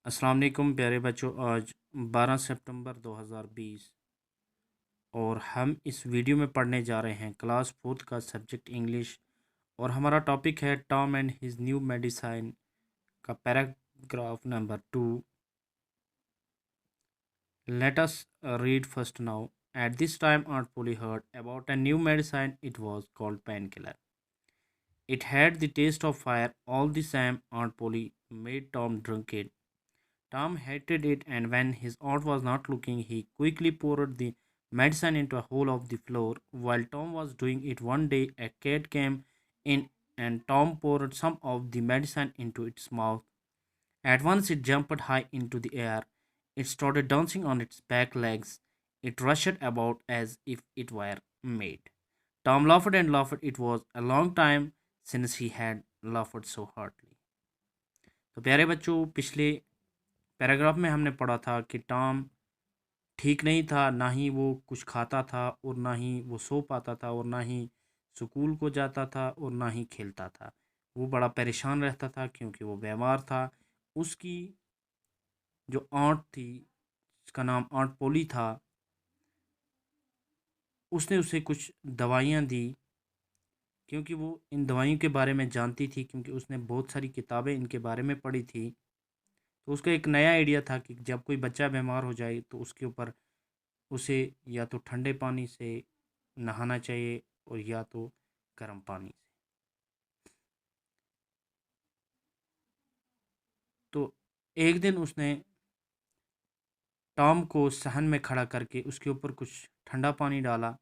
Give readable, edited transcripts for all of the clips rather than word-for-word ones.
अस्सलाम वालेकुम प्यारे बच्चों। आज 12 सितंबर 2020 और हम इस वीडियो में पढ़ने जा रहे हैं क्लास 4 का सब्जेक्ट इंग्लिश। और हमारा टॉपिक है Tom and his new medicine का paragraph number 2। Let us read first now. At this time Aunt Polly heard about a new medicine. It was called painkiller. It had the taste of fire. All the same, Aunt Polly made Tom drink it. Tom hated it, and when his aunt was not looking, he quickly poured the medicine into a hole of the floor. While Tom was doing it one day, a cat came in and Tom poured some of the medicine into its mouth. At once it jumped high into the air. It started dancing on its back legs. It rushed about as if it were made. Tom laughed and laughed. It was a long time since he had laughed so heartily. तो प्यारे बच्चों, पिछले paragraph में हमने पढ़ा था कि Tom ठीक नहीं था, ना ही वो कुछ खाता था और ना ही वो सो पाता था और ना ही स्कूल को जाता था और ना ही खेलता था। वो बड़ा परेशान रहता था क्योंकि वो बीमार था। उसकी जो आंट थी, जिसका नाम आंट पोली था, उसने उसे कुछ दवाइयाँ दी क्योंकि वो इन दवाइयों के बारे में जानती थी, क्योंकि उसने बहुत सारी किताबें इनके बारे में पढ़ी थी। तो उसका एक नया आइडिया था कि जब कोई बच्चा बीमार हो जाए तो उसके ऊपर उसे या तो ठंडे पानी से नहाना चाहिए और या तो गर्म पानी से। तो एक दिन उसने टॉम को सहन में खड़ा करके उसके ऊपर कुछ ठंडा पानी डाला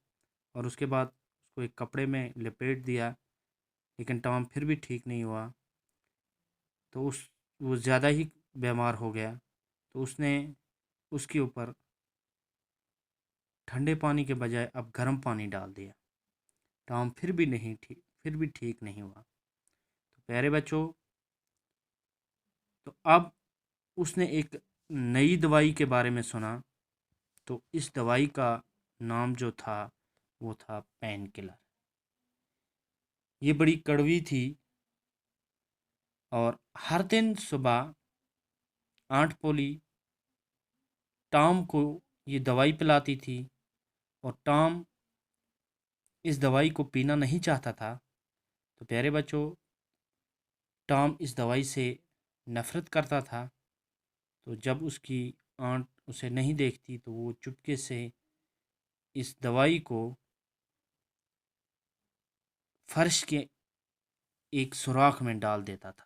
और उसके बाद उसको एक कपड़े में लपेट दिया, लेकिन टॉम फिर भी ठीक नहीं हुआ। तो वो ज़्यादा ही बीमार हो गया। तो उसने उसके ऊपर ठंडे पानी के बजाय अब गर्म पानी डाल दिया। टॉम फिर भी ठीक नहीं हुआ। तो प्यारे बच्चों, तो अब उसने एक नई दवाई के बारे में सुना। तो इस दवाई का नाम जो था वो था पेन किलर। ये बड़ी कड़वी थी और हर दिन सुबह आंट पोली टॉम को ये दवाई पिलाती थी और टॉम इस दवाई को पीना नहीं चाहता था। तो प्यारे बच्चों, टॉम इस दवाई से नफ़रत करता था। तो जब उसकी आंट उसे नहीं देखती तो वो चुपके से इस दवाई को फर्श के एक सुराख में डाल देता था।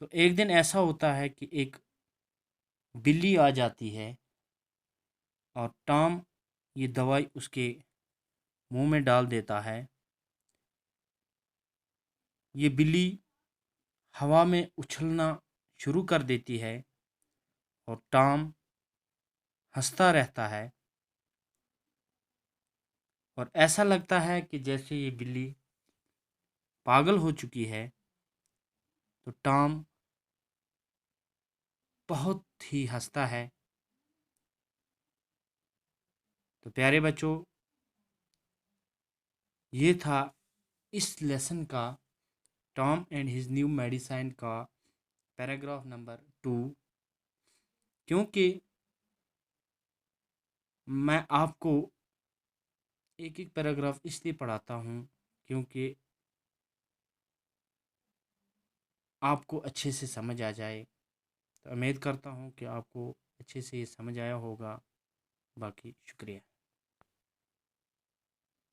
तो एक दिन ऐसा होता है कि एक बिल्ली आ जाती है और टॉम ये दवाई उसके मुंह में डाल देता है। ये बिल्ली हवा में उछलना शुरू कर देती है और टॉम हंसता रहता है और ऐसा लगता है कि जैसे ये बिल्ली पागल हो चुकी है। तो टॉम बहुत ही हंसता है। तो प्यारे बच्चों, ये था इस लेसन का Tom and his new medicine का पैराग्राफ नंबर 2। क्योंकि मैं आपको एक एक पैराग्राफ इसलिए पढ़ाता हूँ क्योंकि आपको अच्छे से समझ आ जाए। तो उम्मीद करता हूँ कि आपको अच्छे से ये समझ आया होगा। बाकी शुक्रिया।